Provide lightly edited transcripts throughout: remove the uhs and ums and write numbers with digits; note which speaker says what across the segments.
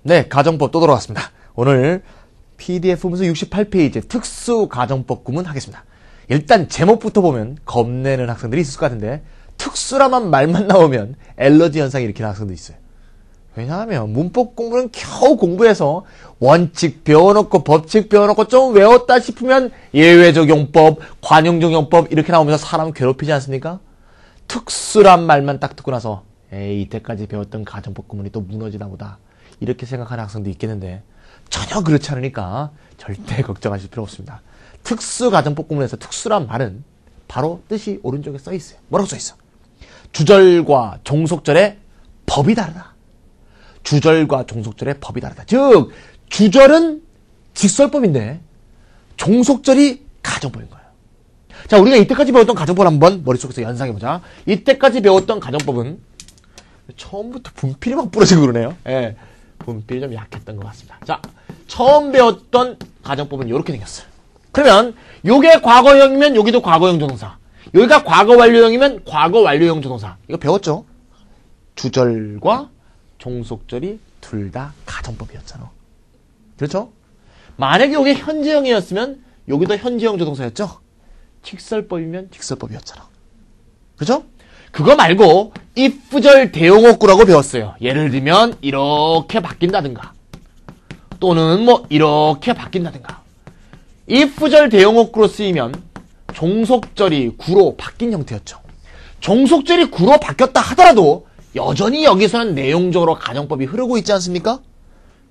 Speaker 1: 네, 가정법 또 돌아왔습니다. 오늘 PDF 문서 68페이지 특수가정법 구문 하겠습니다. 일단 제목부터 보면 겁내는 학생들이 있을 것 같은데 특수라만 말만 나오면 엘러지 현상이 일으키는 학생도 있어요. 왜냐하면 문법 공부는 겨우 공부해서 원칙 배워놓고 법칙 배워놓고 좀 외웠다 싶으면 예외적용법, 관용적용법 이렇게 나오면서 사람 괴롭히지 않습니까? 특수란 말만 딱 듣고 나서 에이 이때까지 배웠던 가정법 구문이 또 무너지나 보다 이렇게 생각하는 학생도 있겠는데 전혀 그렇지 않으니까 절대 걱정하실 필요 없습니다. 특수가정법 구문에서 특수란 말은 바로 뜻이 오른쪽에 써 있어요. 뭐라고 써 있어? 주절과 종속절의 법이 다르다. 주절과 종속절의 법이 다르다. 즉 주절은 직설법인데 종속절이 가정법인 거예요. 자, 우리가 이때까지 배웠던 가정법을 한번 머릿속에서 연상해보자. 이때까지 배웠던 가정법은 처음부터 분필이 막 부러지고 그러네요. 예, 분필이 좀 약했던 것 같습니다. 자, 처음 배웠던 가정법은 이렇게 생겼어요. 그러면 요게 과거형이면 여기도 과거형 조동사, 여기가 과거 완료형이면 과거 완료형 조동사. 이거 배웠죠? 주절과 종속절이 둘 다 가정법이었잖아. 그렇죠? 만약에 이게 현재형이었으면 여기도 현재형 조동사였죠? 직설법이면 직설법이었잖아. 그렇죠? 그거 말고 if절 대용어구라고 배웠어요. 예를 들면 이렇게 바뀐다든가 또는 뭐 이렇게 바뀐다든가. if절 대용어구로 쓰이면 종속절이 구로 바뀐 형태였죠. 종속절이 구로 바뀌었다 하더라도 여전히 여기서는 내용적으로 가정법이 흐르고 있지 않습니까?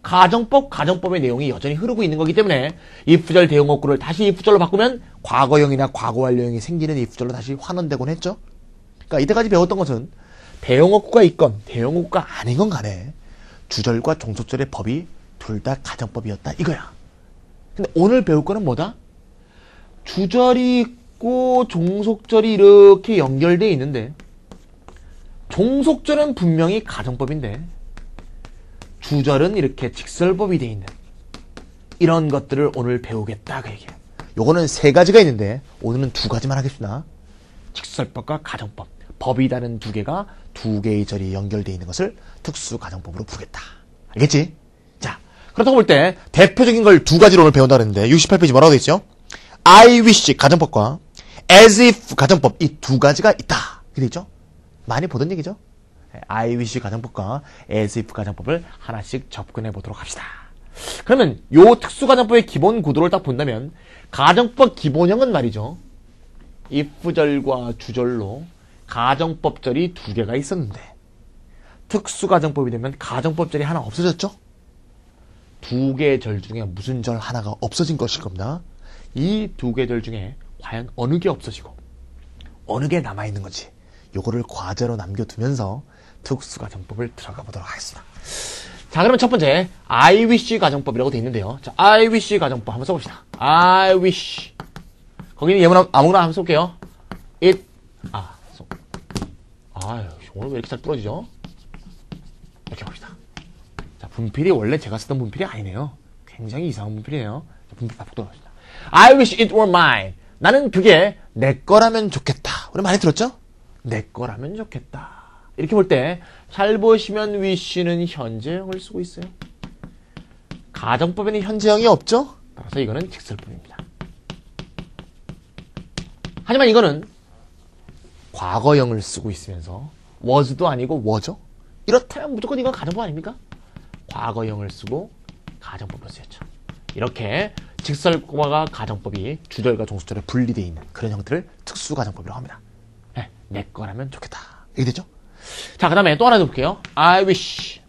Speaker 1: 가정법의 내용이 여전히 흐르고 있는 거기 때문에 if절 대용어구를 다시 if절로 바꾸면 과거형이나 과거완료형이 생기는 if절로 다시 환원되곤 했죠. 그러니까 이때까지 배웠던 것은 대용어구가 있건 대용어구가 아닌 건 간에 주절과 종속절의 법이 둘 다 가정법이었다 이거야. 근데 오늘 배울 거는 뭐다? 주절이 있고 종속절이 이렇게 연결되어 있는데 종속절은 분명히 가정법인데 주절은 이렇게 직설법이 되어 있는 이런 것들을 오늘 배우겠다 그 얘기예요. 요거는 세 가지가 있는데 오늘은 두 가지만 하겠습니다. 직설법과 가정법, 법이 다른 두 개가 두 개의 절이 연결되어 있는 것을 특수가정법으로 부르겠다. 알겠지? 자, 그렇다고 볼 때 대표적인 걸 두 가지로 오늘 배운다 그랬는데 68페이지 뭐라고 되어 있죠? I wish 가정법과 as if 가정법 이 두 가지가 있다. 이렇게 되어 있죠? 많이 보던 얘기죠? I wish 가정법과 as if 가정법을 하나씩 접근해 보도록 합시다. 그러면 요 특수가정법의 기본 구도를 딱 본다면 가정법 기본형은 말이죠. if절과 주절로 가정법절이 두 개가 있었는데 특수가정법이 되면 가정법절이 하나 없어졌죠? 두 개의 절 중에 무슨 절 하나가 없어진 것일 겁니다. 이 두 개의 절 중에 과연 어느 게 없어지고 어느 게 남아있는 건지 요거를 과제로 남겨두면서 특수가정법을 들어가 보도록 하겠습니다. 자, 그러면 첫 번째 I wish 가정법이라고 되어 있는데요. 자, I wish 가정법 한번 써봅시다. I wish 거기는 예문 아무거나 한번 써볼게요. It 아유 오늘 왜 이렇게 잘 부러지죠? 이렇게 봅시다. 자, 분필이 원래 제가 쓰던 분필이 아니네요. 굉장히 이상한 분필이에요. 자, 분필 바꾸도록 하겠습니다. I wish it were mine. 나는 그게 내 거라면 좋겠다. 우리 많이 들었죠? 내 거라면 좋겠다. 이렇게 볼 때 잘 보시면 wish는 현재형을 쓰고 있어요. 가정법에는 현재형이 없죠? 따라서 이거는 직설법입니다. 하지만 이거는 과거형을 쓰고 있으면서 was도 아니고 were죠? 이렇다면 무조건 이건 가정법 아닙니까? 과거형을 쓰고 가정법으로 쓰였죠. 이렇게 직설법과 가정법이 주절과 종속절에 분리되어 있는 그런 형태를 특수가정법이라고 합니다. 네, 내 거라면 좋겠다. 이게 되죠? 자, 그 다음에 또 하나 더 볼게요. I wish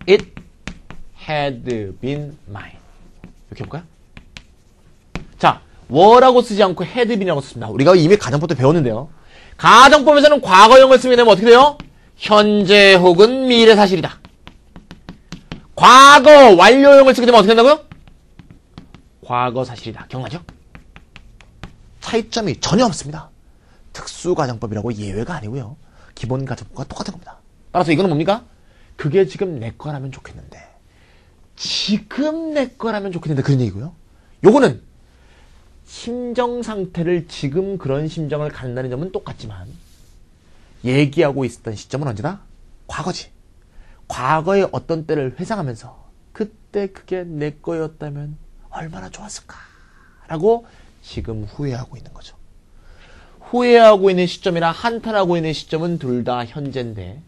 Speaker 1: it had been mine. 이렇게 해볼까요? 자, were라고 쓰지 않고 had been이라고 썼습니다. 우리가 이미 가정법 때 배웠는데요. 가정법에서는 과거형을 쓰게 되면 어떻게 돼요? 현재 혹은 미래 사실이다. 과거 완료형을 쓰게 되면 어떻게 된다고요? 과거 사실이다. 기억나죠? 차이점이 전혀 없습니다. 특수가정법이라고 예외가 아니고요. 기본 가정법과 똑같은 겁니다. 따라서 이거는 뭡니까? 그게 지금 내 거라면 좋겠는데 지금 내 거라면 좋겠는데 그런 얘기고요. 요거는 심정 상태를 지금 그런 심정을 갖는다는 점은 똑같지만 얘기하고 있었던 시점은 언제다? 과거지. 과거의 어떤 때를 회상하면서 그때 그게 내 거였다면 얼마나 좋았을까 라고 지금 후회하고 있는 거죠. 후회하고 있는 시점이나 한탄하고 있는 시점은 둘 다 현재인데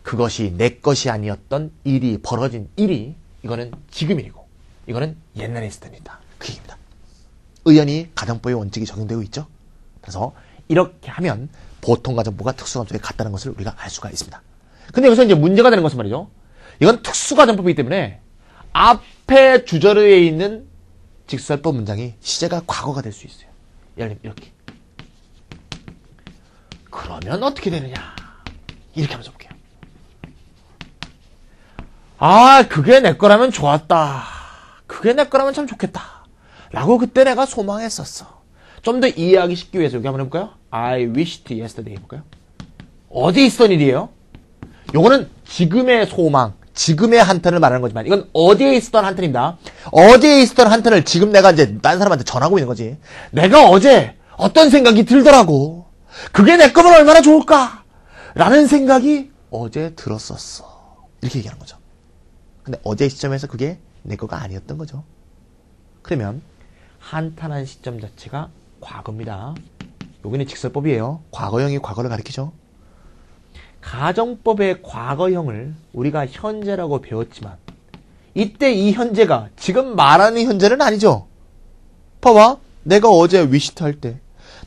Speaker 1: 그것이 내 것이 아니었던 일이 벌어진 일이 이거는 지금 일이고 이거는 옛날에 있었던 일이다. 그 얘기입니다. 의연히 가정법의 원칙이 적용되고 있죠. 그래서 이렇게 하면 보통 가정법과 특수가정법이 같다는 것을 우리가 알 수가 있습니다. 근데 여기서 이제 문제가 되는 것은 말이죠. 이건 특수가정법이기 때문에 앞에 주절에 있는 직설법 문장이 시제가 과거가 될 수 있어요. 예를 들면 이렇게. 그러면 어떻게 되느냐. 이렇게 한번 써볼게요. 아, 그게 내 거라면 좋았다. 그게 내 거라면 참 좋겠다. 라고 그때 내가 소망했었어. 좀 더 이해하기 쉽기 위해서 여기 한번 해볼까요? I wished yesterday 해볼까요? 어디에 있었던 일이에요? 요거는 지금의 소망, 지금의 한탄을 말하는 거지만 이건 어디에 있었던 한탄입니다. 어디에 있었던 한탄을 지금 내가 이제 다른 사람한테 전하고 있는 거지. 내가 어제 어떤 생각이 들더라고. 그게 내 거면 얼마나 좋을까? 라는 생각이 어제 들었었어. 이렇게 얘기하는 거죠. 근데 어제 시점에서 그게 내 거가 아니었던 거죠. 그러면 한탄한 시점 자체가 과거입니다. 여기는 직설법이에요. 과거형이 과거를 가리키죠. 가정법의 과거형을 우리가 현재라고 배웠지만 이때 이 현재가 지금 말하는 현재는 아니죠. 봐봐. 내가 어제 위시트 할 때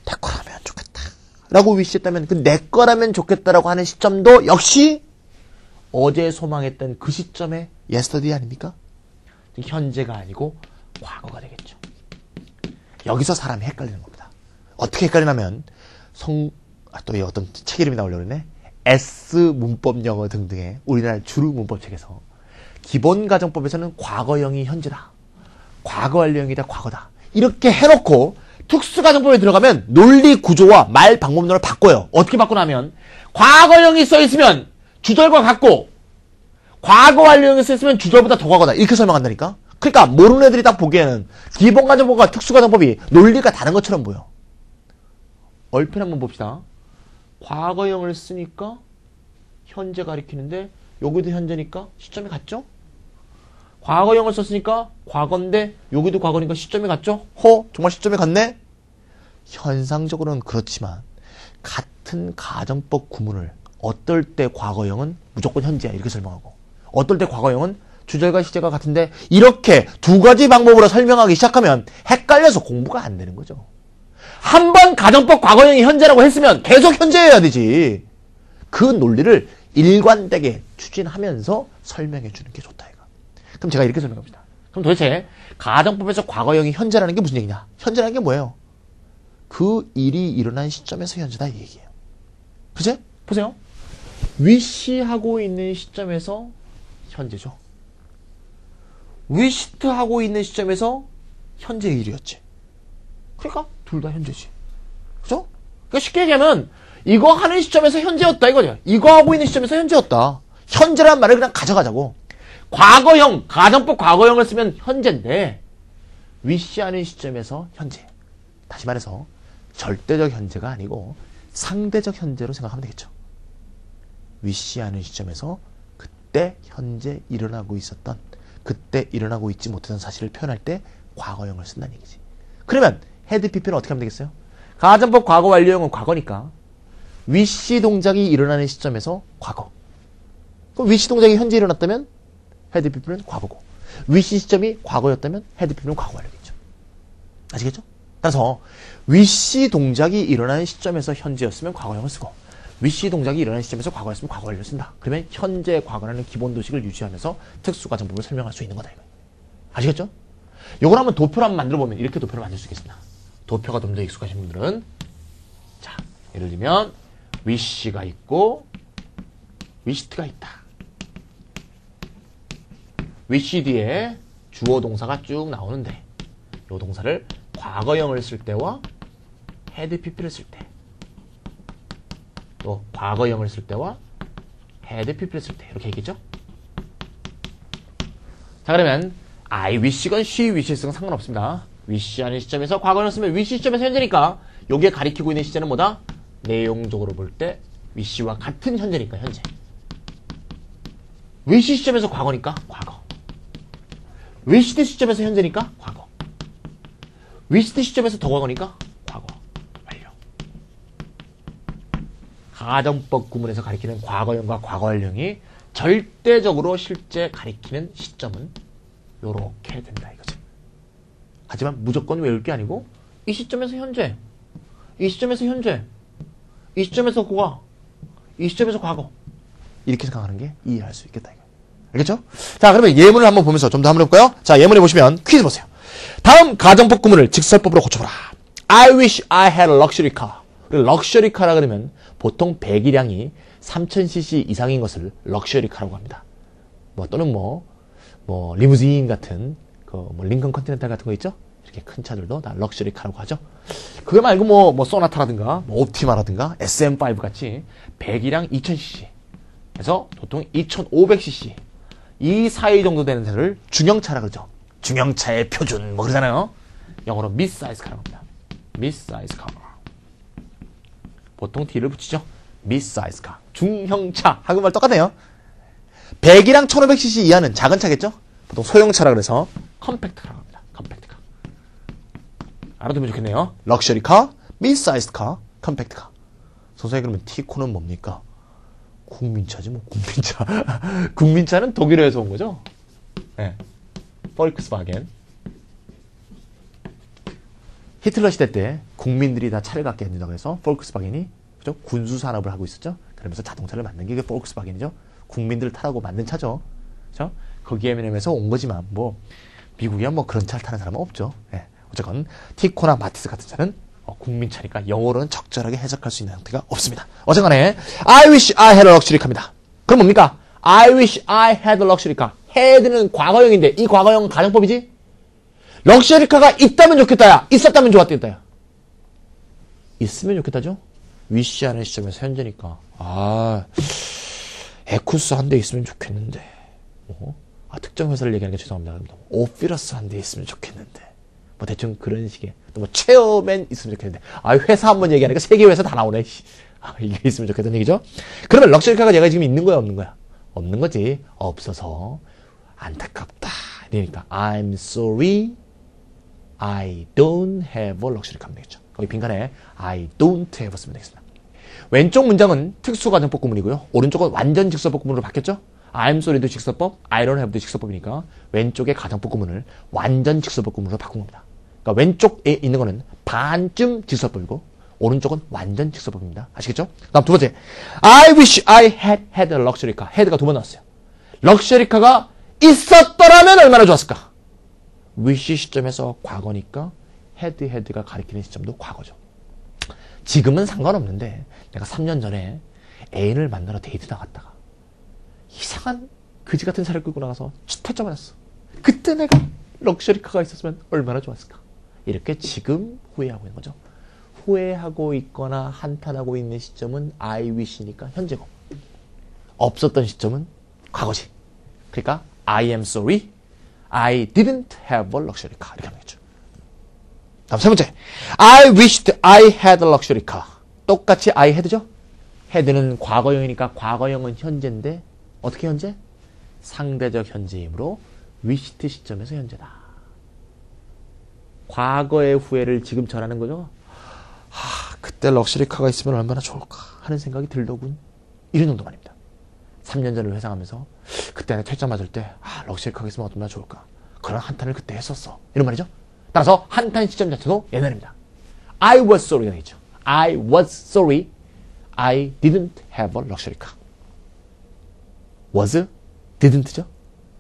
Speaker 1: 내 거라면 좋겠다 라고 위시했다면 그 내 거라면 좋겠다라고 하는 시점도 역시 어제 소망했던 그 시점의 yesterday 아닙니까? 현재가 아니고 과거가 되겠죠. 여기서 사람이 헷갈리는 겁니다. 어떻게 헷갈리냐면 또 어떤 책 이름이 나오려고 그러네. S 문법 영어 등등의 우리나라 주류 문법책에서 기본 가정법에서는 과거형이 현재다. 과거 완료형이다. 과거다. 이렇게 해놓고 특수가정법에 들어가면 논리 구조와 말 방법론을 바꿔요. 어떻게 바꾸냐면 과거형이 써있으면 주절과 같고 과거 완료형이 써있으면 주절보다 더 과거다. 이렇게 설명한다니까. 그러니까 모르는 애들이 딱 보기에는 기본 가정법과 특수가정법이 논리가 다른 것처럼 보여. 얼핏 한번 봅시다. 과거형을 쓰니까 현재 가리키는데 여기도 현재니까 시점이 같죠? 과거형을 썼으니까 과거인데 여기도 과거니까 시점이 같죠? 정말 시점이 같네? 현상적으로는 그렇지만 같은 가정법 구문을 어떨 때 과거형은 무조건 현재야 이렇게 설명하고 어떨 때 과거형은 주절과 시제가 같은데 이렇게 두 가지 방법으로 설명하기 시작하면 헷갈려서 공부가 안 되는 거죠. 한 번 가정법 과거형이 현재라고 했으면 계속 현재여야 되지. 그 논리를 일관되게 추진하면서 설명해 주는 게 좋다 이거. 그럼 제가 이렇게 설명합니다. 그럼 도대체 가정법에서 과거형이 현재라는 게 무슨 얘기냐? 현재라는 게 뭐예요? 그 일이 일어난 시점에서 현재다 이 얘기예요. 그치? 보세요. 위시하고 있는 시점에서 현재죠. 위시트하고 있는 시점에서 현재의 일이었지. 그러니까 둘 다 현재지. 그죠? 그러니까 쉽게 얘기하면 이거 하는 시점에서 현재였다 이거죠. 이거 하고 있는 시점에서 현재였다. 현재란 말을 그냥 가져가자고. 과거형, 가정법 과거형을 쓰면 현재인데 위시하는 시점에서 현재. 다시 말해서 절대적 현재가 아니고 상대적 현재로 생각하면 되겠죠. 위시하는 시점에서 그때 현재 일어나고 있었던 그때 일어나고 있지 못했던 사실을 표현할 때 과거형을 쓴다는 얘기지. 그러면 헤드 PP는 어떻게 하면 되겠어요? 가정법 과거 완료형은 과거니까 위시 동작이 일어나는 시점에서 과거. 그럼 위시 동작이 현재 일어났다면 헤드 PP는 과거고 위시 시점이 과거였다면 헤드 PP는 과거 완료겠죠. 아시겠죠? 따라서 위시 동작이 일어나는 시점에서 현재였으면 과거형을 쓰고 위시 동작이 일어나는 시점에서 과거였으면 과거 완료를 쓴다. 그러면 현재 과거라는 기본 도식을 유지하면서 특수가정법을 설명할 수 있는 거다 이거. 아시겠죠? 요걸 한번 도표를 한번 만들어 보면 이렇게 도표를 만들 수 있겠습니다. 도표가 좀 더 익숙하신 분들은 자, 예를 들면 wish가 있고 wisht가 있다. wish 뒤에 주어 동사가 쭉 나오는데 이 동사를 과거형을 쓸 때와 had pp를 쓸 때 또 과거형을 쓸 때와 had pp를 쓸 때 이렇게 얘기했죠. 자, 그러면 I wish건 she wishes건 상관없습니다. wish 하는 시점에서 과거형을 쓰면 wish 시점에서 현재니까 여기에 가리키고 있는 시제는 뭐다? 내용적으로 볼 때 wish와 같은 현재니까 현재. 위시 시점에서 과거니까 과거. 위시트 시점에서 현재니까 과거. 위시트 시점에서 더 과거니까 과거. 완료. 가정법 구문에서 가리키는 과거형과 과거완료형이 절대적으로 실제 가리키는 시점은 요렇게 된다 이거지. 하지만 무조건 외울 게 아니고 이 시점에서 현재, 이 시점에서 현재, 이 시점에서 과거, 이 시점에서 과거 이렇게 생각하는 게 이해할 수 있겠다 이거. 알겠죠? 자, 그러면 예문을 한번 보면서 좀 더 한번 해볼까요? 자, 예문에 보시면 퀴즈 보세요. 다음 가정법 구문을 직설법으로 고쳐보라. I wish I had a luxury car. 럭셔리 카라 그러면 보통 배기량이 3000cc 이상인 것을 럭셔리 카라고 합니다. 뭐 또는 뭐 리무진 같은 링컨 컨티넨탈 같은 거 있죠? 이렇게 큰 차들도 다 럭셔리 카라고 하죠. 그거 말고 뭐 소나타라든가 옵티마라든가 SM5 같이 배기량 2000cc 그래서 보통 2500cc 이 사이 정도 되는 차를 중형차라 그러죠. 중형차의 표준 뭐 그러잖아요. 영어로 midsize 카라고 합니다. midsize car. 보통 D를 붙이죠. midsize car. 중형차. 한국말 똑같네요. 배기량 1500cc 이하는 작은 차겠죠? 보통 소형차라 그래서 컴팩트라고 합니다. 컴팩트카. 알아두면 좋겠네요. 럭셔리 카, midsize 카, 컴팩트 카. 선생님 그러면 티코는 뭡니까? 국민차지 뭐 국민차. 국민차는 독일에서 온 거죠? 네. 폴크스바겐. 히틀러 시대 때 국민들이 다 차를 갖게 해준다고 해서 폴크스바겐이 그죠? 군수 산업을 하고 있었죠. 그러면서 자동차를 만든 게 폴크스바겐이죠. 국민들 타라고 만든 차죠. 그죠? 거기에 면에서 온 거지만 뭐 미국이야 뭐 그런 차를 타는 사람은 없죠. 네. 어쨌건 티코나 마티즈 같은 차는 국민차니까 영어로는 적절하게 해석할 수 있는 형태가 없습니다. 어쨌간에 I wish I had a luxury car입니다. 그럼 뭡니까? I wish I had a luxury car. had는 과거형인데 이 과거형은 가정법이지? 럭셔리카가 있다면 좋겠다야. 있었다면 좋았겠다야. 있으면 좋겠다죠? 위시하는 시점에서 현재니까 에쿠스 한 대 있으면 좋겠는데 특정 회사를 얘기하는 게 죄송합니다. 오피러스 한 대 있으면 좋겠는데 뭐 대충 그런 식의 또 뭐 체어맨 있으면 좋겠는데 회사 한번 얘기하니까 세계 회사 다 나오네. 이게 있으면 좋겠다는 얘기죠. 그러면 럭셔리카가 얘가 지금 있는 거야 없는 거야? 없는 거지. 없어서 안타깝다. 그러니까 I'm sorry I don't have a luxury car. 되겠죠. 거기 빈칸에 I don't have 쓰면 되겠습니다. 왼쪽 문장은 특수가정법 구문이고요. 오른쪽은 완전 직설법 구문으로 바뀌었죠. I'm sorry도 직설법, I don't have도 직설법이니까 왼쪽의 가정법 구문을 완전 직설법 구문으로 바꾼 겁니다. 그러니까 왼쪽에 있는 거는 반쯤 직설법이고 오른쪽은 완전 직설법입니다. 아시겠죠? 다음 두 번째, I wish I had a luxury car. had가 두 번 나왔어요. 럭셔리카가 있었더라면 얼마나 좋았을까? wish 시점에서 과거니까 had가 가리키는 시점도 과거죠. 지금은 상관없는데 내가 3년 전에 애인을 만나러 데이트 나갔다가 이상한 그지 같은 차를 끌고 나가서 터져 맞았어. 그때 내가 럭셔리카가 있었으면 얼마나 좋았을까? 이렇게 지금 후회하고 있는 거죠. 후회하고 있거나 한탄하고 있는 시점은 I wish니까 현재고 없었던 시점은 과거지. 그러니까 I am sorry I didn't have a luxury car. 이렇게 하면 되겠죠. 다음 세 번째, I wished I had a luxury car. 똑같이 I had죠? had는 과거형이니까 과거형은 현재인데 어떻게 현재? 상대적 현재이므로 wished 시점에서 현재다. 과거의 후회를 지금 전하는 거죠. 그때 럭셔리카가 있으면 얼마나 좋을까 하는 생각이 들더군. 이런 정도 말입니다. 3년 전을 회상하면서 그때 내가 퇴짜 맞을 때 럭셔리카가 있으면 얼마나 좋을까. 그런 한탄을 그때 했었어. 이런 말이죠. 따라서 한탄 시점 자체도 옛날입니다. I was sorry가 되겠죠. I was sorry I didn't have a luxury car. was, didn't죠.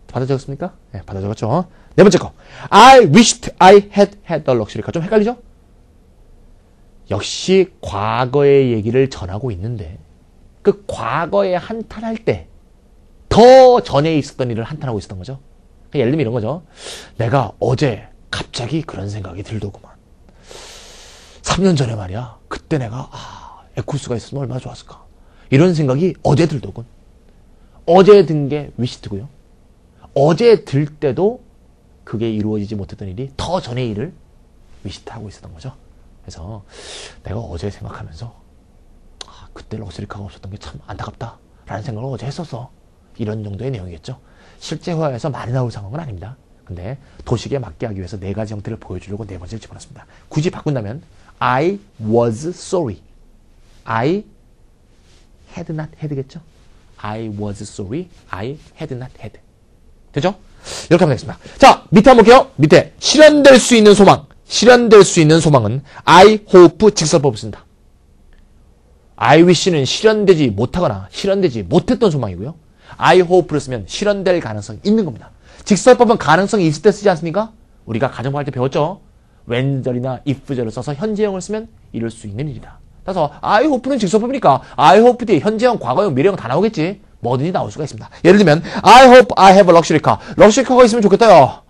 Speaker 1: 받아 적었습니까? 네, 받아 적었죠. 네 번째 거, I wished I had a luxury car. 좀 헷갈리죠? 역시 과거의 얘기를 전하고 있는데 그 과거에 한탄할 때 더 전에 있었던 일을 한탄하고 있었던 거죠. 예를 들면 이런 거죠. 내가 어제 갑자기 그런 생각이 들더구만. 3년 전에 말이야. 그때 내가 에쿠스가 있었으면 얼마나 좋았을까. 이런 생각이 어제 들더군. 어제 든 게 위시트고요. 어제 들 때도 그게 이루어지지 못했던 일이 더 전의 일을 위시트하고 있었던 거죠. 그래서 내가 어제 생각하면서 그때 럭셔리카가 없었던 게 참 안타깝다 라는 생각을 어제 했었어. 이런 정도의 내용이겠죠. 실제 회화에서 많이 나올 상황은 아닙니다. 근데 도식에 맞게 하기 위해서 네 가지 형태를 보여주려고 네 번째를 집어넣습니다. 굳이 바꾼다면 I was sorry. I had not had겠죠. I was sorry. I had not had. 되죠? 이렇게 하면 되겠습니다. 자, 밑에 한번 볼게요. 밑에 실현될 수 있는 소망. 실현될 수 있는 소망은 I hope 직설법을 쓴다. I wish는 실현되지 못하거나 실현되지 못했던 소망이고요. I hope를 쓰면 실현될 가능성이 있는 겁니다. 직설법은 가능성이 있을 때 쓰지 않습니까? 우리가 가정법 할 때 배웠죠? when절이나 if절을 써서 현재형을 쓰면 이룰 수 있는 일이다. 따라서 I hope는 직설법이니까 I hope 뒤에 현재형, 과거형, 미래형 다 나오겠지. 뭐든지 나올 수가 있습니다. 예를 들면 I hope I have a luxury car. 럭셔리 카가 있으면 좋겠다요.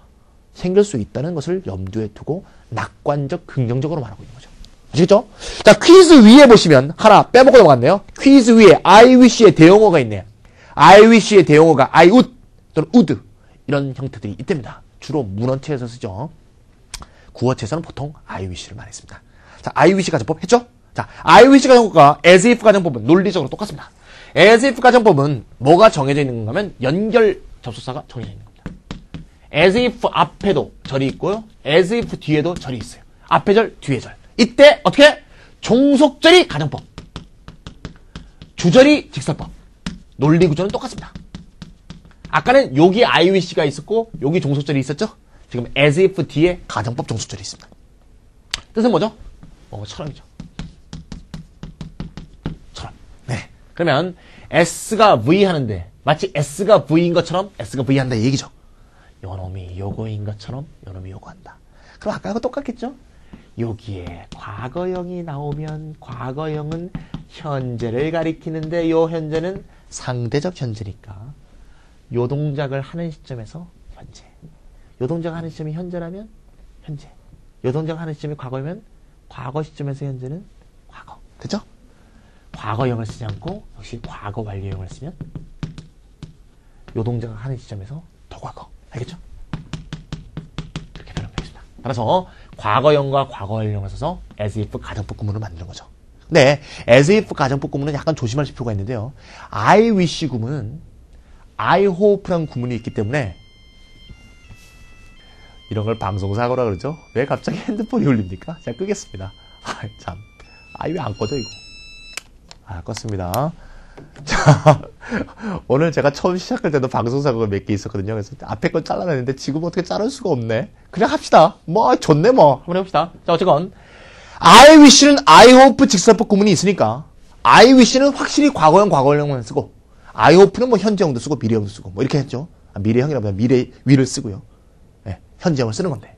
Speaker 1: 생길 수 있다는 것을 염두에 두고 낙관적, 긍정적으로 말하고 있는 거죠. 아시겠죠? 자, 퀴즈 위에 보시면 하나 빼먹고 넘어갔네요. 퀴즈 위에 I wish의 대용어가 있네요. I wish의 대용어가 I would 또는 would 이런 형태들이 있답니다. 주로 문어체에서 쓰죠. 구어체에서는 보통 I wish를 많이 씁니다. 자, I wish 가정법 했죠? 자, I wish 가정법과 as if 가정법은 논리적으로 똑같습니다. as if 가정법은 뭐가 정해져 있는 건가 하면 연결 접속사가 정해져 있는 겁니다. as if 앞에도 절이 있고요. as if 뒤에도 절이 있어요. 앞에 절, 뒤에 절. 이때 어떻게? 종속절이 가정법. 주절이 직설법. 논리 구조는 똑같습니다. 아까는 여기 I wish가 있었고 여기 종속절이 있었죠? 지금 as if 뒤에 가정법 종속절이 있습니다. 뜻은 뭐죠? 처럼이죠. 처럼. 네. 그러면 S가 V 하는데 마치 S가 V인 것처럼 S가 V 한다 이 얘기죠. 요놈이 요거인 것처럼 요놈이 요거 한다. 그럼 아까하고 똑같겠죠? 여기에 과거형이 나오면 과거형은 현재를 가리키는데 요 현재는 상대적 현재니까 요 동작을 하는 시점에서 현재. 요 동작을 하는 시점이 현재라면 현재. 요 동작을 하는 시점이 과거면 과거 시점에서 현재는 과거. 됐죠? 과거형을 쓰지 않고 역시 과거 완료형을 쓰면 요 동작을 하는 시점에서 더 과거. 알겠죠? 이렇게 변하면 되겠습니다. 따라서 과거형과 과거 완료형을 써서 as if 가정법 구문을 만드는 거죠. 네, as if 가정법 구문은 약간 조심할 필요가 있는데요. I wish 구문은 I hope라는 구문이 있기 때문에 이런 걸 방송사고라 그러죠. 왜 갑자기 핸드폰이 울립니까? 제가 끄겠습니다. 참. 왜 안 꺼져, 이거. 껐습니다. 자, 오늘 제가 처음 시작할 때도 방송사고가 몇 개 있었거든요. 그래서 앞에 건 잘라냈는데 지금 어떻게 자를 수가 없네. 그냥 합시다. 좋네, 한번 해봅시다. 자, 어쨌건. I wish는 I hope 직설법 구문이 있으니까 I wish는 확실히 과거형, 과거형만 쓰고 I hope는 현재형도 쓰고 미래형도 쓰고 이렇게 했죠. 미래형이라보다 미래 위를 쓰고요. 현재형을 쓰는 건데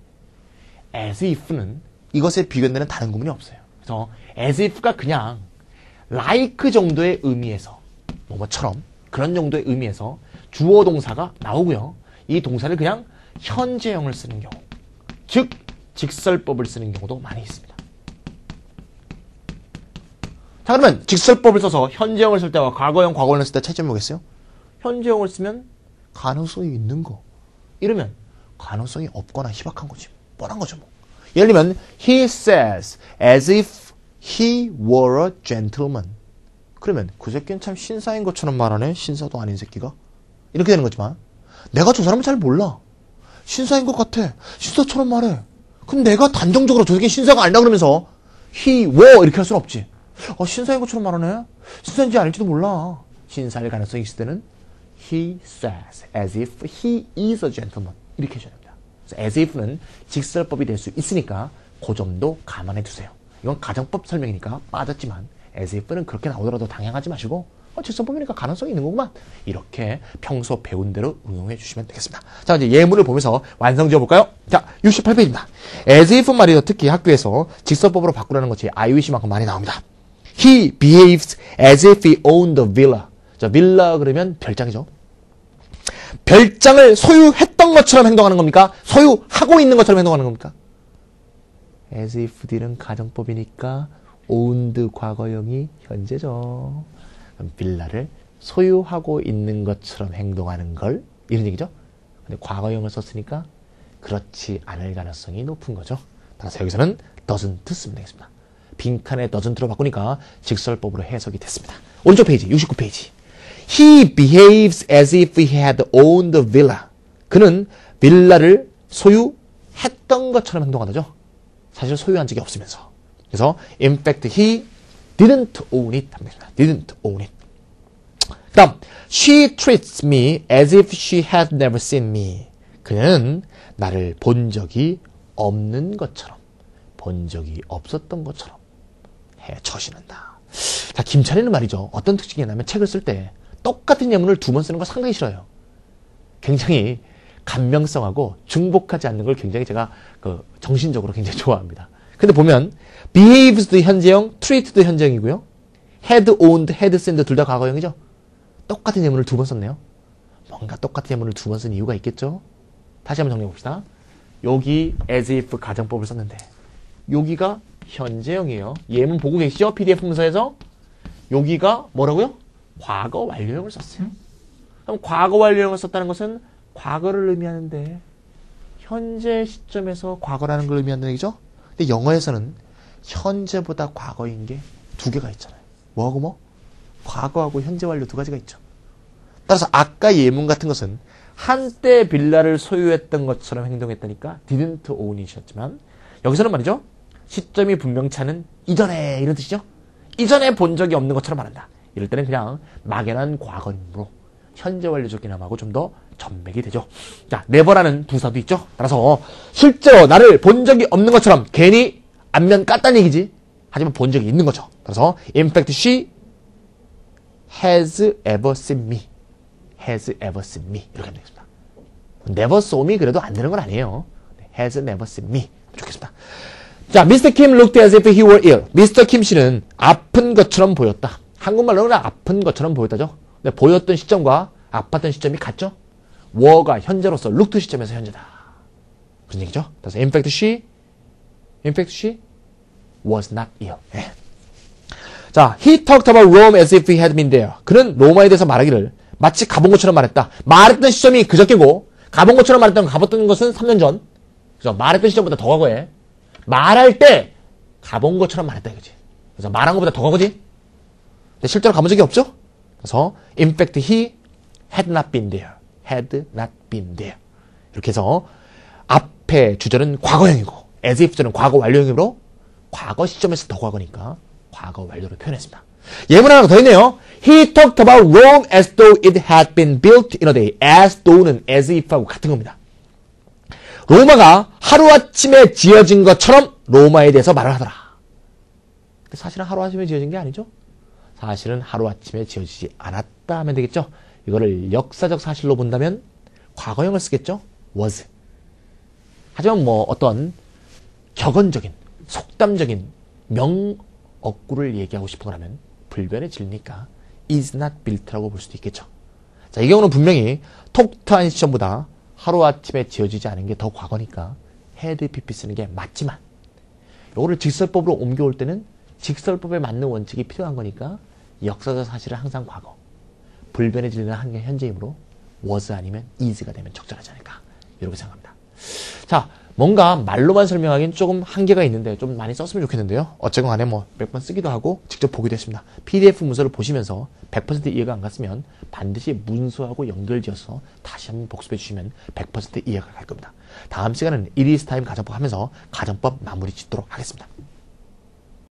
Speaker 1: as if는 이것에 비견되는 다른 구문이 없어요. 그래서 as if가 그냥 like 정도의 의미에서 뭐처럼 그런 정도의 의미에서 주어 동사가 나오고요. 이 동사를 그냥 현재형을 쓰는 경우 즉 직설법을 쓰는 경우도 많이 있습니다. 자, 그러면 직설법을 써서 현재형을 쓸 때와 과거형, 과거형을 쓸 때 차이점이 뭐겠어요? 현재형을 쓰면 가능성이 있는 거 이러면 가능성이 없거나 희박한 거지. 뻔한 거죠, 뭐. 예를 들면, he says as if he were a gentleman. 그러면 그 새끼는 참 신사인 것처럼 말하네. 신사도 아닌 새끼가. 이렇게 되는 거지만 내가 저 사람을 잘 몰라. 신사인 것 같아. 신사처럼 말해. 그럼 내가 단정적으로 저 새끼는 신사가 아니다 그러면서 he were 이렇게 할 수는 없지. 신사인 것처럼 말하네. 신사인지 아닐지도 몰라. 신사일 가능성이 있을 때는 he says as if he is a gentleman. 이렇게 해줘야 됩니다. 그래서 as if는 직설법이 될 수 있으니까 그 점도 감안해 두세요. 이건 가정법 설명이니까 빠졌지만 as if는 그렇게 나오더라도 당황하지 마시고 직설법이니까 가능성이 있는 거구만. 이렇게 평소 배운 대로 응용해 주시면 되겠습니다. 자, 이제 예문을 보면서 완성 지어볼까요? 자, 68페이지입니다. as if 말이요. 특히 학교에서 직설법으로 바꾸라는 것이 I wish만큼 많이 나옵니다. He behaves as if he owned the villa. 자, villa 그러면 별장이죠. 별장을 소유했던 것처럼 행동하는 겁니까? 소유하고 있는 것처럼 행동하는 겁니까? as if 딜은 가정법이니까 owned 과거형이 현재죠. 그럼 빌라를 소유하고 있는 것처럼 행동하는 걸 이런 얘기죠. 근데 과거형을 썼으니까 그렇지 않을 가능성이 높은 거죠. 따라서 여기서는 doesn't 쓰면 되겠습니다. 빈칸에 doesn't로 바꾸니까 직설법으로 해석이 됐습니다. 오른쪽 페이지 69페이지 He behaves as if he had owned the villa. 그는 빌라를 소유했던 것처럼 행동하다죠. 사실 소유한 적이 없으면서. 그래서 in fact he didn't own it. didn't own it. 다음, she treats me as if she had never seen me. 그는 나를 본 적이 없는 것처럼, 본 적이 없었던 것처럼 처신한다. 자, 김찬희는 말이죠. 어떤 특징이 있냐면 책을 쓸 때 똑같은 예문을 두 번 쓰는 거 상당히 싫어요. 굉장히 감명성하고 중복하지 않는 걸 굉장히 제가 정신적으로 굉장히 좋아합니다. 근데 보면 behaves도 현재형, treat도 현재형이고요. had owned, had sent 둘 다 과거형이죠. 똑같은 예문을 두 번 썼네요. 뭔가 똑같은 예문을 두 번 쓴 이유가 있겠죠. 다시 한번 정리해 봅시다. 여기 as if 가정법을 썼는데 여기가 현재형이에요. 예문 보고 계시죠? PDF 문서에서 여기가 뭐라고요? 과거 완료형을 썼어요. 그럼 과거 완료형을 썼다는 것은 과거를 의미하는데 현재 시점에서 과거라는 걸 의미하는 얘기죠. 근데 영어에서는 현재보다 과거인 게 두 개가 있잖아요. 뭐하고 뭐? 과거하고 현재 완료 두 가지가 있죠. 따라서 아까 예문 같은 것은 한때 빌라를 소유했던 것처럼 행동했다니까 didn't own it이었지만 여기서는 말이죠. 시점이 분명치 않은 이전에 이런 뜻이죠. 이전에 본 적이 없는 것처럼 말한다. 이럴 때는 그냥 막연한 과거이므로 현재 완료적이나마고 좀 더 전맥이 되죠. 자, never라는 부사도 있죠. 따라서 실제로 나를 본 적이 없는 것처럼 괜히 안면 깠다는 얘기지. 하지만 본 적이 있는 거죠. 따라서 in fact she has ever seen me. has ever seen me. 이렇게 하면 되겠습니다. never saw me 그래도 안 되는 건 아니에요. has never seen me. 좋겠습니다. 자, Mr. Kim looked as if he were ill. Mr. Kim 씨는 아픈 것처럼 보였다. 한국말로는 아픈 것처럼 보였다죠. 근데 보였던 시점과 아팠던 시점이 같죠? were가 현재로서 looked 시점에서 현재다. 그런 얘기죠. 그래서 in fact she was not ill. 네. 자, he talked about Rome as if he had been there. 그는 로마에 대해서 말하기를 마치 가본 것처럼 말했다. 말했던 시점이 그저께고 가본 것처럼 말했던 가봤던 것은 3년 전. 그래서 말했던 시점보다 더 과거에 말할 때 가본 것처럼 말했다 이거지. 그래서 말한 것보다 더 과거지. 근데 실제로 가본 적이 없죠. 그래서 in fact he had not been there. had not been there. 이렇게 해서 앞에 주절은 과거형이고 as if 절은 과거 완료형이므로 과거 시점에서 더 과거니까 과거 완료를 표현했습니다. 예문 하나 더 있네요. He talked about Rome as though it had been built in a day. as though는 as if하고 같은 겁니다. 로마가 하루아침에 지어진 것처럼 로마에 대해서 말을 하더라. 근데 사실은 하루아침에 지어진 게 아니죠. 사실은 하루아침에 지어지지 않았다 하면 되겠죠. 이거를 역사적 사실로 본다면 과거형을 쓰겠죠. was. 하지만 뭐 어떤 격언적인 속담적인 명어구를 얘기하고 싶은 거라면 불변의 진리니까 is not built라고 볼 수도 있겠죠. 자, 이 경우는 분명히 톡트한 시점보다 하루아침에 지어지지 않은 게 더 과거니까 had pp 쓰는 게 맞지만 이거를 직설법으로 옮겨올 때는 직설법에 맞는 원칙이 필요한 거니까 역사적 사실은 항상 과거, 불변의 진리는 항상 현재이므로 was 아니면 is가 되면 적절하지 않을까 이렇게 생각합니다. 자, 뭔가 말로만 설명하기엔 조금 한계가 있는데 좀 많이 썼으면 좋겠는데요. 어쨌건 간에 뭐 몇 번 쓰기도 하고 직접 보기도 했습니다. PDF 문서를 보시면서 100% 이해가 안 갔으면 반드시 문서하고 연결지어서 다시 한번 복습해 주시면 100% 이해가 갈 겁니다. 다음 시간에는 It is time 가정법 하면서 가정법 마무리 짓도록 하겠습니다.